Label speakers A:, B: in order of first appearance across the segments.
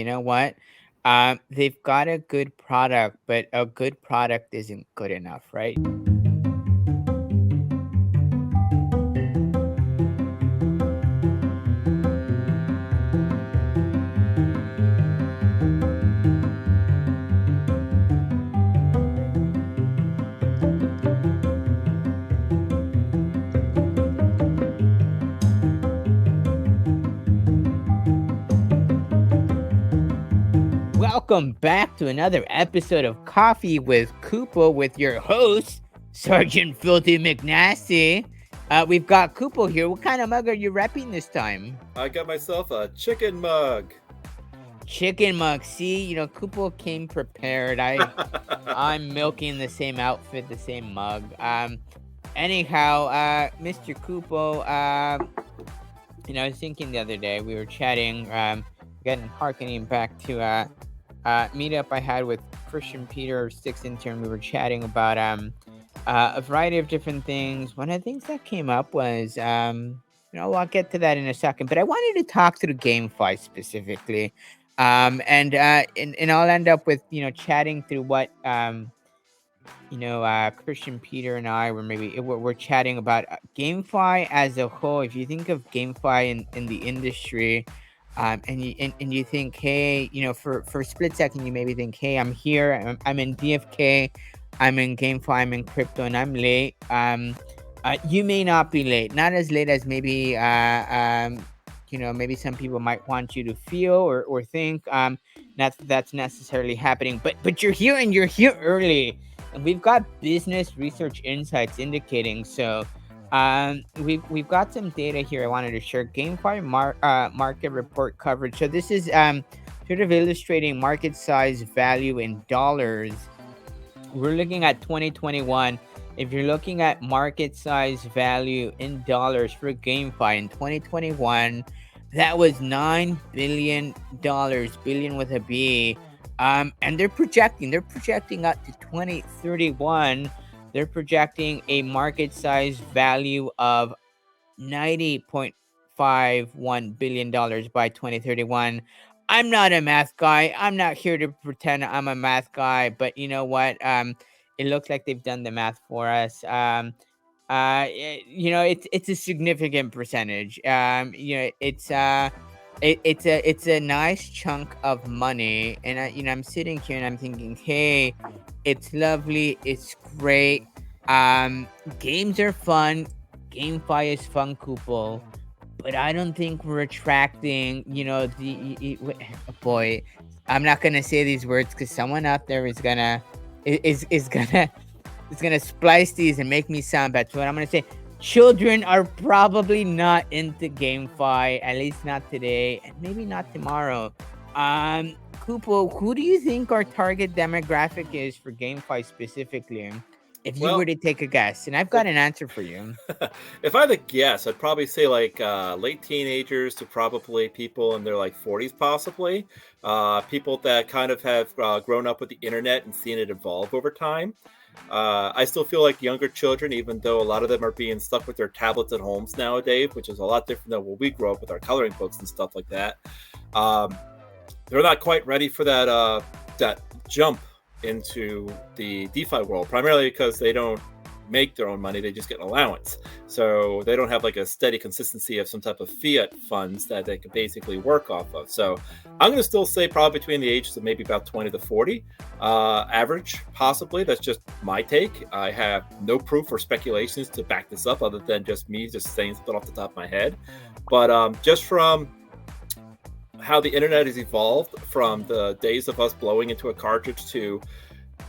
A: You know what? They've got a good product, but a good product isn't good enough, right? Welcome back to another episode of Coffee with Kupo with your host, Sergeant Filthy McNasty. We've got Kupo here. What kind of mug are you repping this time?
B: I got myself a chicken mug.
A: Chicken mug. See, Kupo came prepared. I'm milking the same outfit, the same mug. Anyhow, Mr. Kupo, I was thinking the other day, we were chatting, again, harkening back to meetup I had with Christian Peter, sixth intern. We were chatting about a variety of different things. One of the things that came up was, I'll get to that in a second, but I wanted to talk through GameFi specifically. And I'll end up with, chatting through what, Christian Peter and I we're chatting about GameFi as a whole. If you think of GameFi in the industry, and you think, hey, for a split second, you maybe think, hey, I'm here, I'm in DFK, I'm in GameFi, I'm in crypto, and I'm late. You may not be late, not as late as maybe maybe some people might want you to feel or think. Not that that's necessarily happening, but you're here and you're here early, and we've got business research insights indicating so. We've got some data here I wanted to share. GameFi market report coverage. So this is sort of illustrating market size value in dollars. We're looking at 2021. If you're looking at market size value in dollars for GameFi in 2021, that was $9 billion, billion with a B. And they're projecting up to 2031. They're projecting a market size value of $90.51 billion by 2031. I'm not a math guy. I'm not here to pretend I'm a math guy, but you know what? It looks like they've done the math for us. It's a significant percentage. It's a nice chunk of money, and I'm sitting here and I'm thinking, hey, it's lovely, it's great. Games are fun. GameFi is fun, Kupo, but I don't think we're attracting, boy. I'm not gonna say these words because someone out there is gonna is gonna splice these and make me sound bad. So what I'm gonna say, children are probably not into GameFi, at least not today, and maybe not tomorrow. Kupo, who do you think our target demographic is for GameFi specifically? If you were
B: Well,
A: to take a guess, and I've got an answer for you.
B: if I had to guess, I'd probably say like late teenagers to probably people in their like 40s, possibly. People that kind of have grown up with the internet and seen it evolve over time. I still feel like younger children, even though a lot of them are being stuck with their tablets at homes nowadays, which is a lot different than when we grew up with our coloring books and stuff like that. Um, they're not quite ready for that jump into the DeFi world, primarily because they don't make their own money; they just get an allowance. So they don't have like a steady consistency of some type of fiat funds that they can basically work off of. So I'm going to still say probably between the ages of maybe about 20 to 40, average, possibly. That's just my take. I have no proof or speculations to back this up, other than just me just saying something off the top of my head. But just from how the internet has evolved from the days of us blowing into a cartridge to,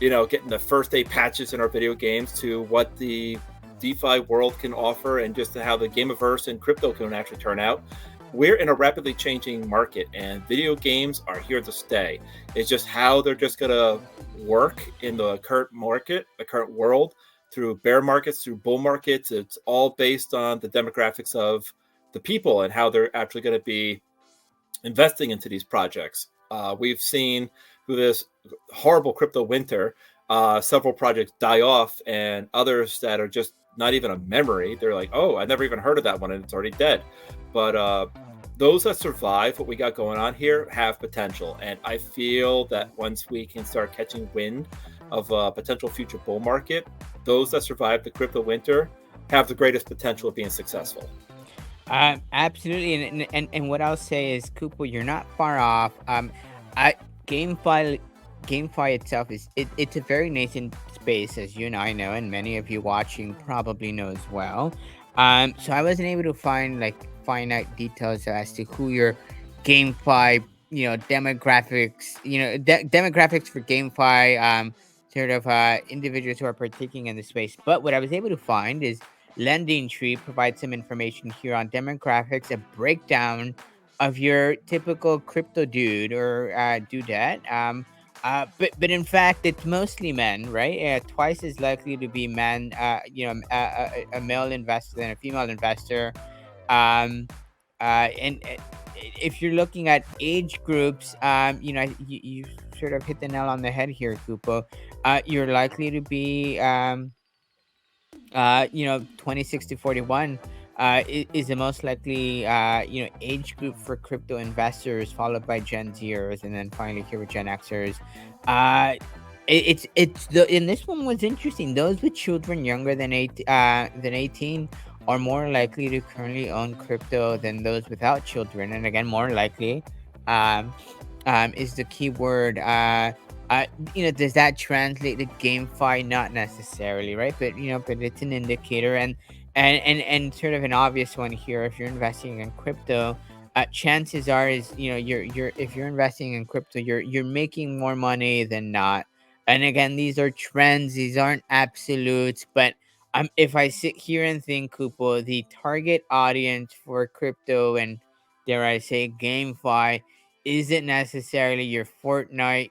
B: getting the first day patches in our video games to what the DeFi world can offer and just how the gameverse and crypto can actually turn out. We're in a rapidly changing market and video games are here to stay. It's just how they're just going to work in the current market, the current world, through bear markets, through bull markets. It's all based on the demographics of the people and how they're actually going to be investing into these projects. We've seen through this horrible crypto winter, several projects die off and others that are just not even a memory. They're like, oh, I never even heard of that one and it's already dead. But those that survive what we got going on here have potential. And I feel that once we can start catching wind of a potential future bull market, those that survive the crypto winter have the greatest potential of being successful.
A: Absolutely, and what I'll say is, Cooper, you're not far off. I GameFi, GameFi itself it's a very nascent space, as you and I know, and many of you watching probably know as well. So I wasn't able to find like finite details as to who your GameFi, demographics, demographics for GameFi, sort of individuals who are partaking in the space. But what I was able to find is Lending Tree provides some information here on demographics, a breakdown of your typical crypto dude or dudette. But in fact, it's mostly men, right? Twice as likely to be men, a male investor than a female investor. Um, and if you're looking at age groups, you sort of hit the nail on the head here, Kupo. You're likely to be 26 to 41 is the most likely age group for crypto investors, followed by Gen Zers, and then finally here with Gen Xers. uh it's the and this one was interesting. Those with children younger than 18 are more likely to currently own crypto than those without children, and again, more likely um is the key word. Uh, does that translate to GameFi? Not necessarily, right? But it's an indicator, and sort of an obvious one here. If you're investing in crypto, chances are is you're if you're investing in crypto, you're making more money than not. And again, these are trends; these aren't absolutes. But if I sit here and think, Kupo, the target audience for crypto and dare I say GameFi isn't necessarily your Fortnite,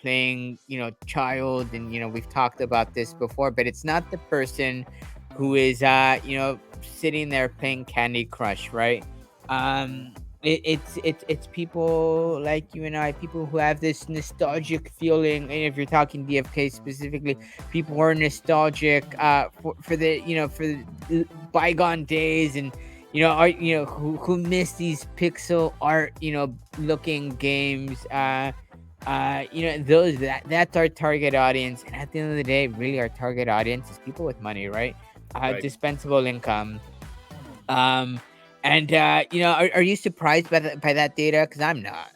A: playing, child. And, we've talked about this before, but it's not the person who is, sitting there playing Candy Crush, right? It's people like you and I, people who have this nostalgic feeling. And if you're talking DFK specifically, people who are nostalgic, for the, for the bygone days, and are who miss these pixel art, looking games. Those that's our target audience. And at the end of the day, really our target audience is people with money, right?
B: Right.
A: Dispensable income. um and are you surprised by that data? Because I'm not.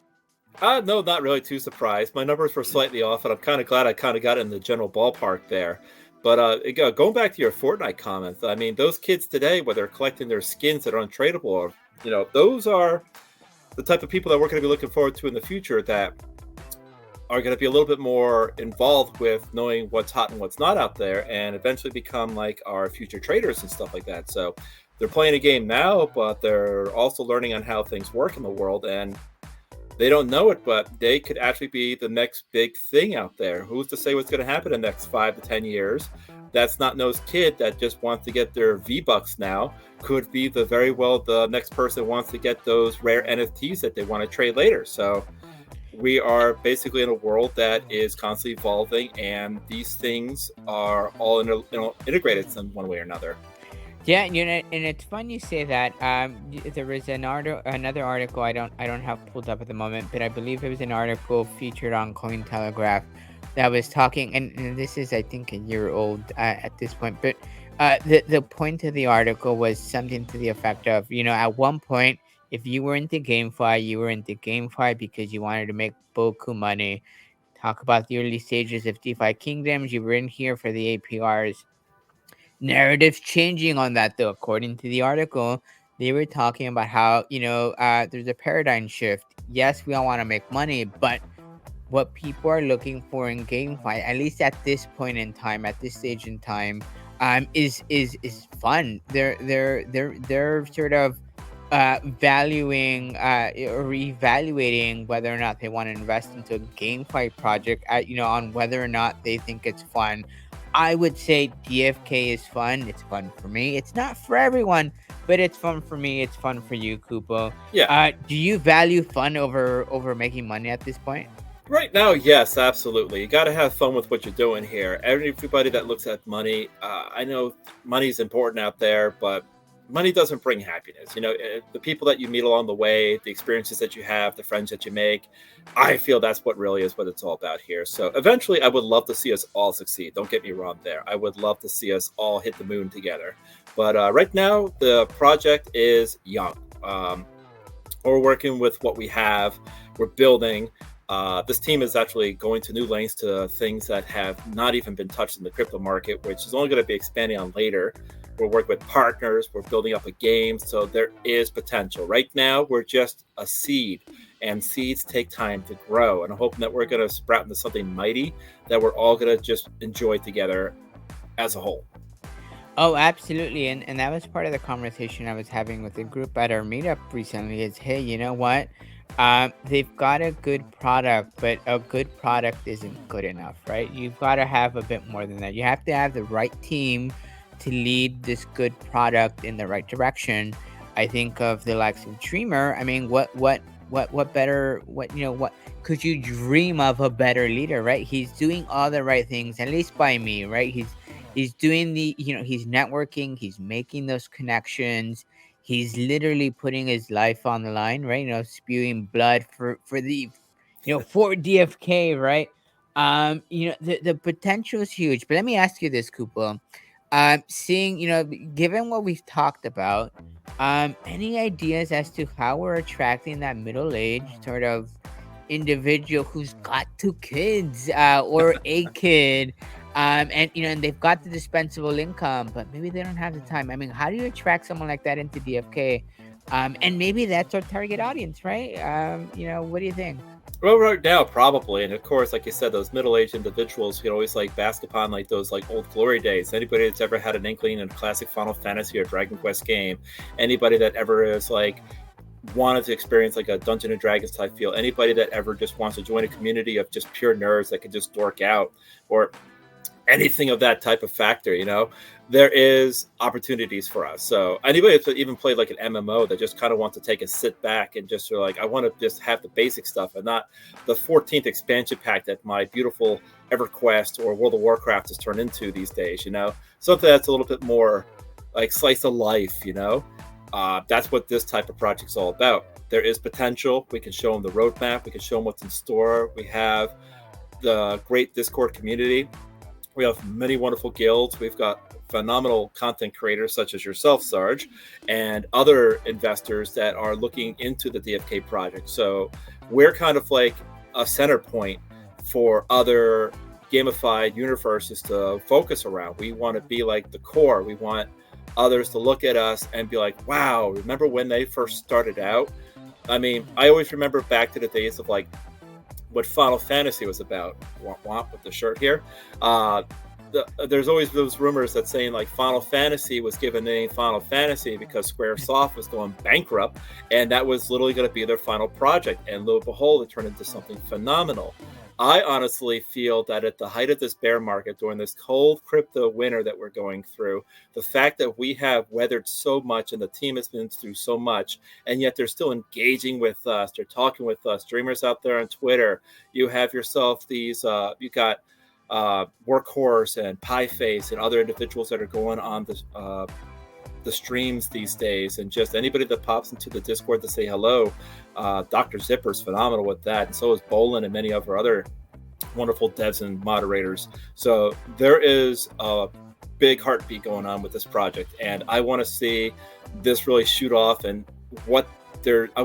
B: No, not really too surprised. My numbers were slightly off, and I'm kind of glad I kind of got in the general ballpark there. But going back to your Fortnite comments, I mean, those kids today, where they're collecting their skins that are untradeable, or, those are the type of people that we're going to be looking forward to in the future, that are going to be a little bit more involved with knowing what's hot and what's not out there, and eventually become like our future traders and stuff like that. So they're playing a game now, but they're also learning on how things work in the world, and they don't know it, but they could actually be the next big thing out there. Who's to say what's going to happen in the next 5 to 10 years? That's not No's kid that just wants to get their V-Bucks now. Could be the very well the next person wants to get those rare NFTs that they want to trade later. So we are basically in a world that is constantly evolving, and these things are all integrated in one way or another.
A: Yeah, and it's fun you say that. There was another article I don't have pulled up at the moment, but I believe it was an article featured on Cointelegraph that was talking, and this is I think a year old at this point, but the point of the article was something to the effect of, at one point, if you were into GameFi, you were into GameFi because you wanted to make boku money. Talk about the early stages of DeFi Kingdoms. You were in here for the APRs. Narratives changing on that, though. According to the article, they were talking about how, there's a paradigm shift. Yes, we all want to make money, but what people are looking for in GameFi, at least at this point in time, at this stage in time, is fun. They're sort of valuing or evaluating whether or not they want to invest into a GameFi project, on whether or not they think it's fun. I would say DFK is fun. It's fun for me. It's not for everyone, but it's fun for me. It's fun for you, Kupo.
B: Yeah.
A: Do you value fun over making money at this point?
B: Right now, yes, absolutely. You got to have fun with what you're doing here. Everybody that looks at money, I know money is important out there, but money doesn't bring happiness. The people that you meet along the way, the experiences that you have, the friends that you make, I feel that's what really is what it's all about here. So eventually, I would love to see us all succeed. Don't get me wrong there. I would love to see us all hit the moon together. But right now, the project is young. We're working with what we have. We're building. This team is actually going to new lanes to things that have not even been touched in the crypto market, which is only going to be expanding on later. We're working with partners. We're building up a game. So there is potential. Right now, we're just a seed, and seeds take time to grow. And I'm hoping that we're going to sprout into something mighty that we're all going to just enjoy together as a whole.
A: Oh, absolutely. And that was part of the conversation I was having with the group at our meetup recently is, hey, you know what? They've got a good product, but a good product isn't good enough, right? You've got to have a bit more than that. You have to have the right team to lead this good product in the right direction. I think of the likes of Dreamer. I mean, what better, what could you dream of a better leader, right? He's doing all the right things, at least by me, right? He's doing he's networking, he's making those connections, he's literally putting his life on the line, right? Spewing blood for the for DFK, right? The potential is huge. But let me ask you this, Kupo. Seeing, given what we've talked about, any ideas as to how we're attracting that middle-aged sort of individual who's got two kids, or a kid, and they've got the dispensable income, but maybe they don't have the time. I mean, how do you attract someone like that into DFK? And maybe that's our target audience, right? What do you think?
B: Well, right now, probably, and of course, like you said, those middle-aged individuals can always like bask upon like those like old glory days. Anybody that's ever had an inkling in a classic Final Fantasy or Dragon Quest game, anybody that ever is like wanted to experience like a Dungeon and Dragons type feel, anybody that ever just wants to join a community of just pure nerds that can just dork out, or anything of that type of factor, there is opportunities for us. So anybody that's even played like an MMO that just kind of wants to take a sit back and just sort of like, I want to just have the basic stuff and not the 14th expansion pack that my beautiful EverQuest or World of Warcraft has turned into these days, something that's a little bit more like slice of life, that's what this type of project's all about. There is potential. We can show them the roadmap. We can show them what's in store. We have the great Discord community. We have many wonderful guilds. We've got phenomenal content creators such as yourself, Sarge, and other investors that are looking into the DFK project. So we're kind of like a center point for other gamified universes to focus around. We want to be like the core. We want others to look at us and be like, wow, remember when they first started out? I mean, I always remember back to the days of like what Final Fantasy was about. Womp womp with the shirt here. There's always those rumors that saying like Final Fantasy was given the name Final Fantasy because Squaresoft was going bankrupt, and that was literally going to be their final project. And lo and behold, it turned into something phenomenal. I honestly feel that at the height of this bear market, during this cold crypto winter that we're going through, the fact that we have weathered so much and the team has been through so much, and yet they're still engaging with us, they're talking with us, streamers out there on Twitter. You have yourself these, you got Workhorse and Pieface and other individuals that are going on the streams these days, and just anybody that pops into the Discord to say hello. Dr. Zipper's phenomenal with that, and so is Bolin and many of our other wonderful devs and moderators. So there is a big heartbeat going on with this project, and I want to see this really shoot off, and I want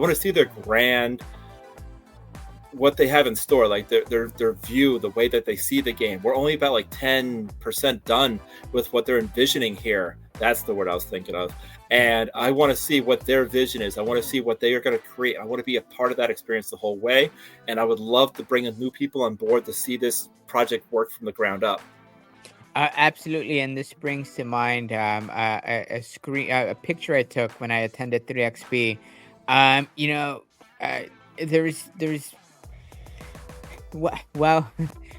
B: to see their what they have in store, like their view, the way that they see the game. We're only about like 10% done with what they're envisioning here. That's the word I was thinking of. And I want to see what their vision is. I want to see what they are going to create. I want to be a part of that experience the whole way. And I would love to bring in new people on board to see this project work from the ground up.
A: Absolutely, and this brings to mind a picture I took when I attended 3XP. There's well,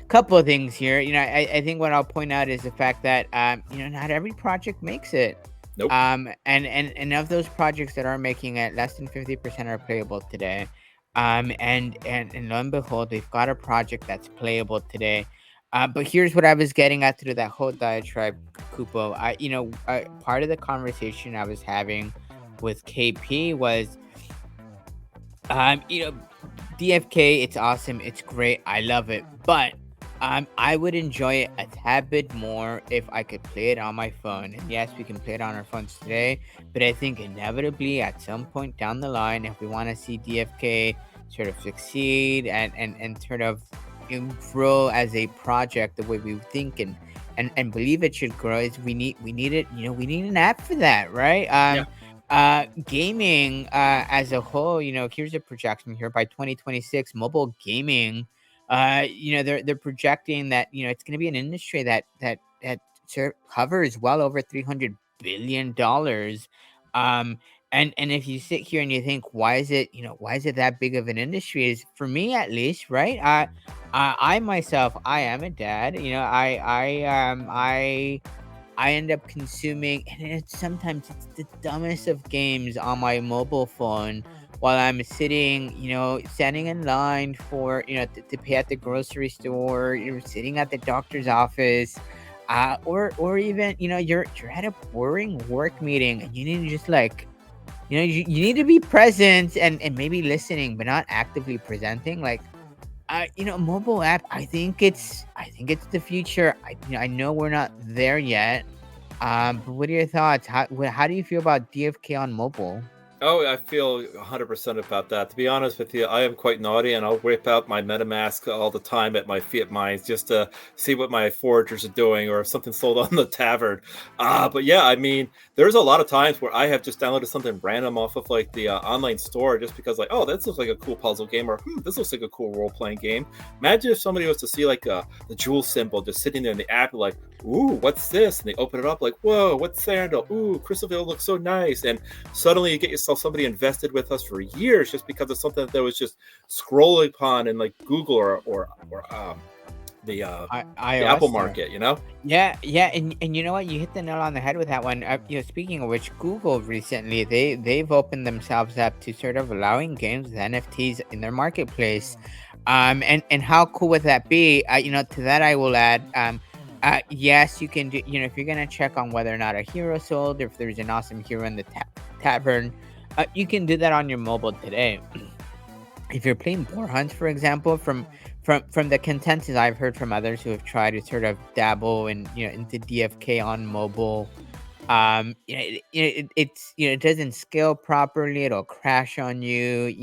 A: couple of things here. I think what I'll point out is the fact that not every project makes it.
B: Nope.
A: And of those projects that are making it, less than 50% are playable today. And lo and behold, we've got a project that's playable today. But here's what I was getting at through that whole diatribe, Kupo. Part of the conversation I was having with KP was, you know, DFK, it's awesome, it's great, I love it, but I would enjoy it a tad bit more if I could play it on my phone. And yes, we can play it on our phones today, but I think inevitably at some point down the line, if we want to see DFK sort of succeed and sort of grow as a project the way we think and believe it should grow, is we need it, we need an app for that, right?
B: Yeah.
A: Gaming as a whole, here's a projection here by 2026, mobile gaming, they're projecting that, it's going to be an industry that hovers well over $300 billion. um and if you sit here and you think, why is it that big of an industry, is for me at least, right? I myself, I am a dad. I end up consuming, and sometimes it's the dumbest of games on my mobile phone while I'm sitting, standing in line for, to pay at the grocery store, you're sitting at the doctor's office, or even, you're at a boring work meeting and you need to just like, you need to be present and maybe listening, but not actively presenting. Like, mobile app, I think it's the future. I know we're not there yet. But what are your thoughts? How do you feel about DFK on mobile?
B: Oh, I feel 100% about that. To be honest with you, I am quite naughty, and I'll whip out my MetaMask all the time at my Fiat mines just to see what my foragers are doing or if something's sold on the tavern. But yeah, I mean, there's a lot of times where I have just downloaded something random off of like the online store just because, like, oh, this looks like a cool puzzle game, or this looks like a cool role playing game. Imagine if somebody was to see like the jewel symbol just sitting there in the app, like, ooh, what's this? And they open it up, like, whoa, what's sandal? Ooh, Crystalville looks so nice. And suddenly you get yourself somebody invested with us for years just because of something that was just scrolling upon in like Google or the uh the Apple
A: iOS store.
B: market, you know?
A: Yeah, yeah, and you know what? You hit the nail on the head with that one. Speaking of which, Google recently they've opened themselves up to sort of allowing games with NFTs in their marketplace. And how cool would that be? To that I will add, yes, you can do. If you're gonna check on whether or not a hero sold, or if there's an awesome hero in the tavern, you can do that on your mobile today. If you're playing boar hunts, for example, from the consensus I've heard from others who have tried to sort of dabble in, into DFK on mobile, it doesn't scale properly. It'll crash on you.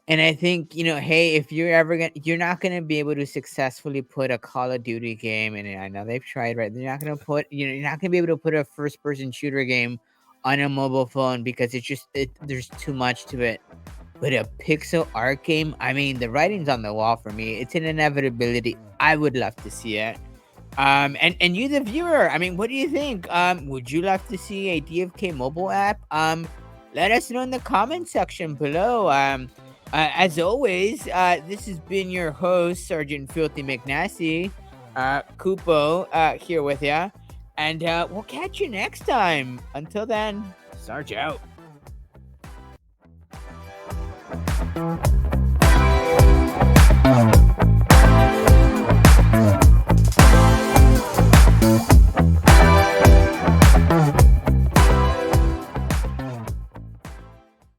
A: And I think, hey, if you're not gonna be able to successfully put a Call of Duty game, and I know they've tried, right? They're not gonna put, you're not gonna be able to put a first person shooter game on a mobile phone because there's too much to it. But a pixel art game, I mean, the writing's on the wall for me. It's an inevitability. I would love to see it. And you, the viewer, I mean, what do you think? Would you love to see a DFK mobile app? Let us know in the comment section below. As always, this has been your host, Sergeant Filthy McNasty, Kupo, here with ya, and we'll catch you next time. Until then, Sarge out.